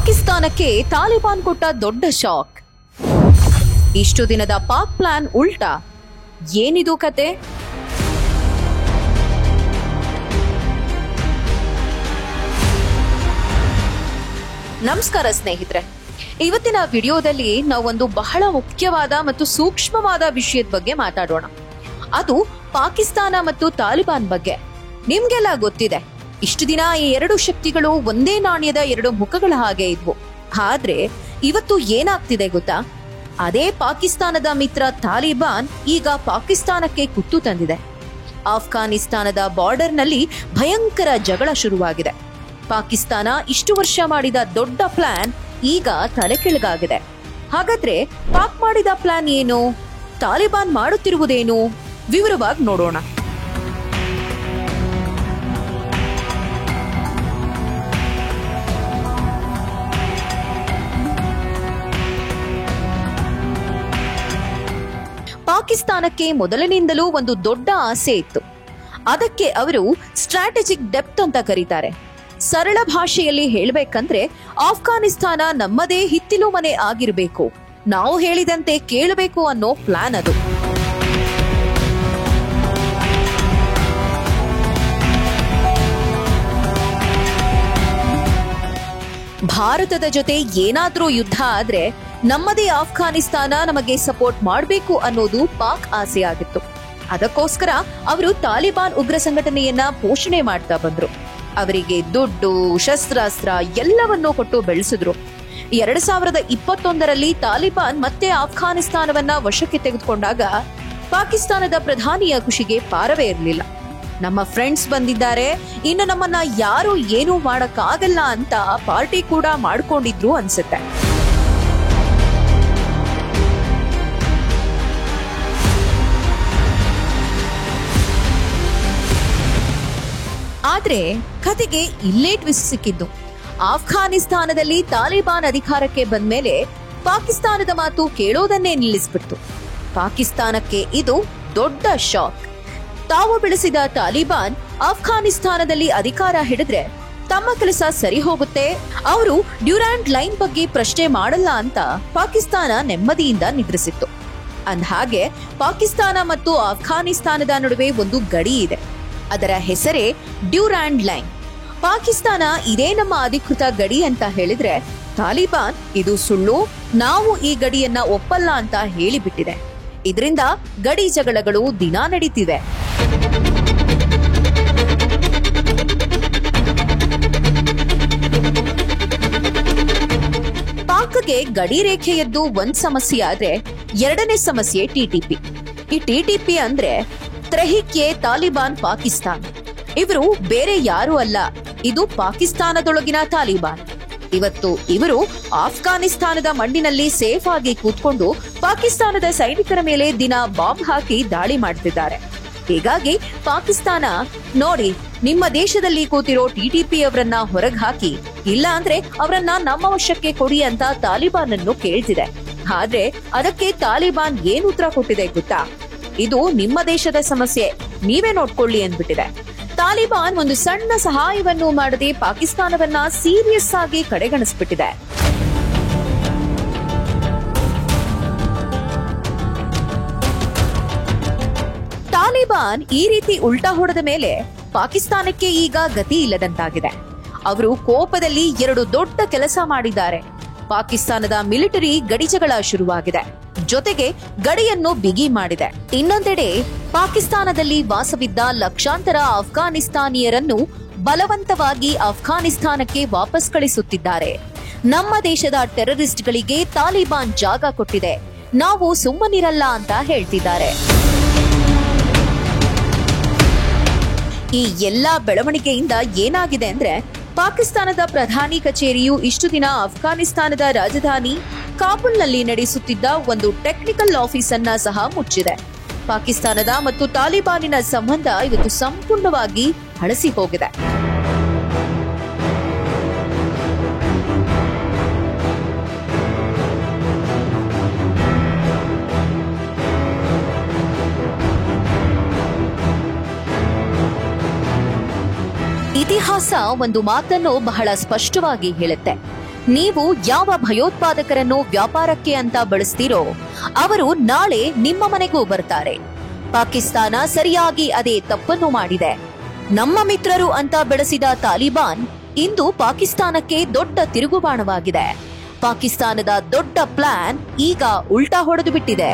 ಪಾಕಿಸ್ತಾನಕ್ಕೆ ತಾಲಿಬಾನ್ ಕೊಟ್ಟ ದೊಡ್ಡ ಶಾಕ್. ಇಷ್ಟು ದಿನದ ಪಾಕ್ ಪ್ಲಾನ್ ಉಲ್ಟಾ. ಏನಿದು ಕತೆ? ನಮಸ್ಕಾರ ಸ್ನೇಹಿತರೆ, ಇವತ್ತಿನ ವಿಡಿಯೋದಲ್ಲಿ ನಾವೊಂದು ಬಹಳ ಮುಖ್ಯವಾದ ಮತ್ತು ಸೂಕ್ಷ್ಮವಾದ ವಿಷಯದ ಬಗ್ಗೆ ಮಾತಾಡೋಣ. ಅದು ಪಾಕಿಸ್ತಾನ ಮತ್ತು ತಾಲಿಬಾನ್ ಬಗ್ಗೆ. ನಿಮ್ಗೆಲ್ಲ ಗೊತ್ತಿದೆ, ಇಷ್ಟು ದಿನ ಈ ಎರಡು ಶಕ್ತಿಗಳು ಒಂದೇ ನಾಣ್ಯದ ಎರಡು ಮುಖಗಳ ಹಾಗೆ ಇದ್ವು. ಆದ್ರೆ ಇವತ್ತು ಏನಾಗ್ತಿದೆ ಗೊತ್ತಾ? ಅದೇ ಪಾಕಿಸ್ತಾನದ ಮಿತ್ರ ತಾಲಿಬಾನ್ ಈಗ ಪಾಕಿಸ್ತಾನಕ್ಕೆ ಕುತ್ತು ತಂದಿದೆ. ಆಫ್ಘಾನಿಸ್ತಾನದ ಬಾರ್ಡರ್ನಲ್ಲಿ ಭಯಂಕರ ಜಗಳ ಶುರುವಾಗಿದೆ. ಪಾಕಿಸ್ತಾನ ಇಷ್ಟು ವರ್ಷ ಮಾಡಿದ ದೊಡ್ಡ ಪ್ಲಾನ್ ಈಗ ತಲೆ ಕೆಳಗಾಗಿದೆ. ಹಾಗಾದ್ರೆ ಪಾಕ್ ಮಾಡಿದ ಪ್ಲಾನ್ ಏನು? ತಾಲಿಬಾನ್ ಮಾಡುತ್ತಿರುವುದೇನು? ವಿವರವಾಗಿ ನೋಡೋಣ. ಪಾಕಿಸ್ತಾನಕ್ಕೆ ಮೊದಲಿನಿಂದಲೂ ಒಂದು ದೊಡ್ಡ ಆಸೆ ಇತ್ತು. ಅದಕ್ಕೆ ಅವರು ಸ್ಟ್ರಾಟಜಿಕ್ ಡೆಪ್ತ್ ಅಂತ ಕರೀತಾರೆ. ಸರಳ ಭಾಷೆಯಲ್ಲಿ ಹೇಳಬೇಕಂದ್ರೆ ಆಫ್ಘಾನಿಸ್ತಾನ ನಮ್ಮದೇ ಹಿತ್ತಿಲು ಮನೆ ಆಗಿರಬೇಕು, ನಾವು ಹೇಳಿದಂತೆ ಕೇಳಬೇಕು ಅನ್ನೋ ಪ್ಲಾನ್ ಅದು. ಭಾರತದ ಜೊತೆ ಏನಾದ್ರೂ ಯುದ್ಧ ಆದ್ರೆ ನಮ್ಮದೇ ಆಫ್ಘಾನಿಸ್ತಾನ ನಮಗೆ ಸಪೋರ್ಟ್ ಮಾಡಬೇಕು ಅನ್ನೋದು ಪಾಕ್ ಆಸೆಯಾಗಿತ್ತು. ಅದಕ್ಕೋಸ್ಕರ ಅವರು ತಾಲಿಬಾನ್ ಉಗ್ರ ಸಂಘಟನೆಯನ್ನ ಪೋಷಣೆ ಮಾಡ್ತಾ ಬಂದ್ರು. ಅವರಿಗೆ ದುಡ್ಡು, ಶಸ್ತ್ರಾಸ್ತ್ರ ಎಲ್ಲವನ್ನೂ ಕೊಟ್ಟು ಬೆಳೆಸಿದ್ರು. 2021ರಲ್ಲಿ ತಾಲಿಬಾನ್ ಮತ್ತೆ ಆಫ್ಘಾನಿಸ್ತಾನವನ್ನ ವಶಕ್ಕೆ ತೆಗೆದುಕೊಂಡಾಗ ಪಾಕಿಸ್ತಾನದ ಪ್ರಧಾನಿಯ ಖುಷಿಗೆ ಪಾರವೇ ಇರಲಿಲ್ಲ. ನಮ್ಮ ಫ್ರೆಂಡ್ಸ್ ಬಂದಿದ್ದಾರೆ, ಇನ್ನು ನಮ್ಮನ್ನ ಯಾರು ಏನೂ ಮಾಡಕ್ಕಾಗಲ್ಲ ಅಂತ ಪಾರ್ಟಿ ಕೂಡ ಮಾಡ್ಕೊಂಡಿದ್ರು ಅನ್ಸುತ್ತೆ. ಆದ್ರೆ ಕತೆಗೆ ಇಲ್ಲೇ ಟ್ವಿಸ್ಟ್ ಸಿಕ್ಕಿದ್ದು. ಆಫ್ಘಾನಿಸ್ತಾನದಲ್ಲಿ ತಾಲಿಬಾನ್ ಅಧಿಕಾರಕ್ಕೆ ಬಂದ್ಮೇಲೆ ಪಾಕಿಸ್ತಾನದ ಮಾತು ಕೇಳೋದನ್ನೇ ನಿಲ್ಲಿಸ್ಬಿಡ್ತು. ಪಾಕಿಸ್ತಾನಕ್ಕೆ ಇದು ದೊಡ್ಡ ಶಾಕ್. ತಾವು ಬೆಳೆಸಿದ ತಾಲಿಬಾನ್ ಆಫ್ಘಾನಿಸ್ತಾನದಲ್ಲಿ ಅಧಿಕಾರ ಹಿಡಿದ್ರೆ ತಮ್ಮ ಕೆಲಸ ಸರಿ ಹೋಗುತ್ತೆ, ಅವರು ಡ್ಯೂರಾಂಡ್ ಲೈನ್ ಬಗ್ಗೆ ಪ್ರಶ್ನೆ ಮಾಡಲ್ಲ ಅಂತ ಪಾಕಿಸ್ತಾನ ನೆಮ್ಮದಿಯಿಂದ ನಿದ್ರಿಸಿತ್ತು. ಅಂದ್ಹಾಗೆ ಪಾಕಿಸ್ತಾನ ಮತ್ತು ಆಫ್ಘಾನಿಸ್ತಾನದ ನಡುವೆ ಒಂದು ಗಡಿ ಇದೆ. ಅದರ ಹೆಸರೇ ಡ್ಯೂರಾಂಡ್ ಲೈನ್. ಪಾಕಿಸ್ತಾನ ಇದೇ ನಮ್ಮ ಅಧಿಕೃತ ಗಡಿ ಅಂತ ಹೇಳಿದ್ರೆ ತಾಲಿಬಾನ್ ಇದು ಸುಳ್ಳು, ನಾವು ಈ ಗಡಿಯನ್ನ ಒಪ್ಪಲ್ಲ ಅಂತ ಹೇಳಿಬಿಟ್ಟಿದೆ. ಇದರಿಂದ ಗಡಿ ಜಗಳಗಳು ದಿನ ನಡೀತಿವೆ. ಪಾಕ್ಗೆ ಗಡಿ ರೇಖೆಯದ್ದು ಒಂದ್ ಸಮಸ್ಯೆ ಆದ್ರೆ ಎರಡನೇ ಸಮಸ್ಯೆ ಟಿಟಿಪಿ. ಈ ಟಿಟಿಪಿ ಅಂದ್ರೆ ತೆಹ್ರೀಕ್-ಎ ತಾಲಿಬಾನ್ ಪಾಕಿಸ್ತಾನ್. ಇವರು ಬೇರೆ ಯಾರು ಅಲ್ಲ, ಇದು ಪಾಕಿಸ್ತಾನದೊಳಗಿನ ತಾಲಿಬಾನ್. ಇವತ್ತು ಇವರು ಆಫ್ಘಾನಿಸ್ತಾನದ ಮಣ್ಣಿನಲ್ಲಿ ಸೇಫ್ ಆಗಿ ಕೂತ್ಕೊಂಡು ಪಾಕಿಸ್ತಾನದ ಸೈನಿಕರ ಮೇಲೆ ದಿನ ಬಾಂಬ್ ಹಾಕಿ ದಾಳಿ ಮಾಡ್ತಿದ್ದಾರೆ. ಹೀಗಾಗಿ ಪಾಕಿಸ್ತಾನ ನೋಡಿ, ನಿಮ್ಮ ದೇಶದಲ್ಲಿ ಕೂತಿರೋ ಟಿಟಿಪಿ ಅವರನ್ನ ಹೊರಗೆ ಹಾಕಿ, ಇಲ್ಲ ಅಂದ್ರೆ ಅವರನ್ನ ನಮ್ಮ ವಶಕ್ಕೆ ಕೊಡಿ ಅಂತ ತಾಲಿಬಾನ್ ಅನ್ನು ಕೇಳ್ತಿದೆ. ಆದ್ರೆ ಅದಕ್ಕೆ ತಾಲಿಬಾನ್ ಏನ್ ಉತ್ತರ ಕೊಟ್ಟಿದೆ ಗೊತ್ತಾ? ಇದು ನಿಮ್ಮ ದೇಶದ ಸಮಸ್ಯೆ, ನೀವೇ ನೋಡ್ಕೊಳ್ಳಿ ಅಂದ್ಬಿಟ್ಟಿದೆ. ತಾಲಿಬಾನ್ ಒಂದು ಸಣ್ಣ ಸಹಾಯವನ್ನು ಮಾಡದೆ ಪಾಕಿಸ್ತಾನವನ್ನ ಸೀರಿಯಸ್ ಆಗಿ ಕಡೆಗಣಿಸ್ಬಿಟ್ಟಿದೆ. ತಾಲಿಬಾನ್ ಈ ರೀತಿ ಉಲ್ಟಾ ಹೊಡೆದ ಮೇಲೆ ಪಾಕಿಸ್ತಾನಕ್ಕೆ ಈಗ ಗತಿ ಇಲ್ಲದಂತಾಗಿದೆ. ಅವರು ಕೋಪದಲ್ಲಿ ಎರಡು ದೊಡ್ಡ ಕೆಲಸ ಮಾಡಿದ್ದಾರೆ. ಪಾಕಿಸ್ತಾನದ ಮಿಲಿಟರಿ ಗಡಿಜಗಳ ಶುರುವಾಗಿದೆ, ಜೊತೆಗೆ ಗಡಿಯನ್ನು ಬಿಗಿ ಮಾಡಿದೆ. ಇನ್ನೊಂದೆಡೆ ಪಾಕಿಸ್ತಾನದಲ್ಲಿ ವಾಸವಿದ್ದ ಲಕ್ಷಾಂತರ ಆಫ್ಘಾನಿಸ್ತಾನಿಯರನ್ನು ಬಲವಂತವಾಗಿ ಆಫ್ಘಾನಿಸ್ತಾನಕ್ಕೆ ವಾಪಸ್ ಕಳಿಸುತ್ತಿದ್ದಾರೆ. ನಮ್ಮ ದೇಶದ ಟೆರರಿಸ್ಟ್ಗಳಿಗೆ ತಾಲಿಬಾನ್ ಜಾಗ ಕೊಟ್ಟಿದೆ, ನಾವು ಸುಮ್ಮನಿರಲ್ಲ ಅಂತ ಹೇಳ್ತಿದ್ದಾರೆ. ಈ ಎಲ್ಲಾ ಬೆಳವಣಿಗೆಯಿಂದ ಏನಾಗಿದೆ ಅಂದ್ರೆ ಪಾಕಿಸ್ತಾನದ ಪ್ರಧಾನಿ ಕಚೇರಿಯು ಇಷ್ಟು ದಿನ ಆಫ್ಘಾನಿಸ್ತಾನದ ರಾಜಧಾನಿ ಕಾಬೂಲ್ನಲ್ಲಿ ನಡೆಸುತ್ತಿದ್ದ ಒಂದು ಟೆಕ್ನಿಕಲ್ ಆಫೀಸ್ ಅನ್ನ ಸಹ ಮುಚ್ಚಿದೆ. ಪಾಕಿಸ್ತಾನದ ಮತ್ತು ತಾಲಿಬಾನಿನ ಸಂಬಂಧ ಇವತ್ತು ಸಂಪೂರ್ಣವಾಗಿ ಹಳಸಿ ಹೋಗಿದೆ. ಇತಿಹಾಸ ಒಂದು ಮಾತನ್ನು ಬಹಳ ಸ್ಪಷ್ಟವಾಗಿ ಹೇಳುತ್ತೆ. ನೀವು ಯಾವ ಭಯೋತ್ಪಾದಕರನ್ನು ವ್ಯಾಪಾರಕ್ಕೆ ಅಂತ ಬಳಸ್ತೀರೋ ಅವರು ನಾಳೆ ನಿಮ್ಮ ಮನೆಗೂ ಬರ್ತಾರೆ. ಪಾಕಿಸ್ತಾನ ಸರಿಯಾಗಿ ಅದೇ ತಪ್ಪನ್ನು ಮಾಡಿದೆ. ನಮ್ಮ ಮಿತ್ರರು ಅಂತ ಬೆಳೆಸಿದ ತಾಲಿಬಾನ್ ಇಂದು ಪಾಕಿಸ್ತಾನಕ್ಕೆ ದೊಡ್ಡ ತಿರುಗುಬಾಣವಾಗಿದೆ. ಪಾಕಿಸ್ತಾನದ ದೊಡ್ಡ ಪ್ಲಾನ್ ಈಗ ಉಲ್ಟಾ ಹೊಡೆದು ಬಿಟ್ಟಿದೆ.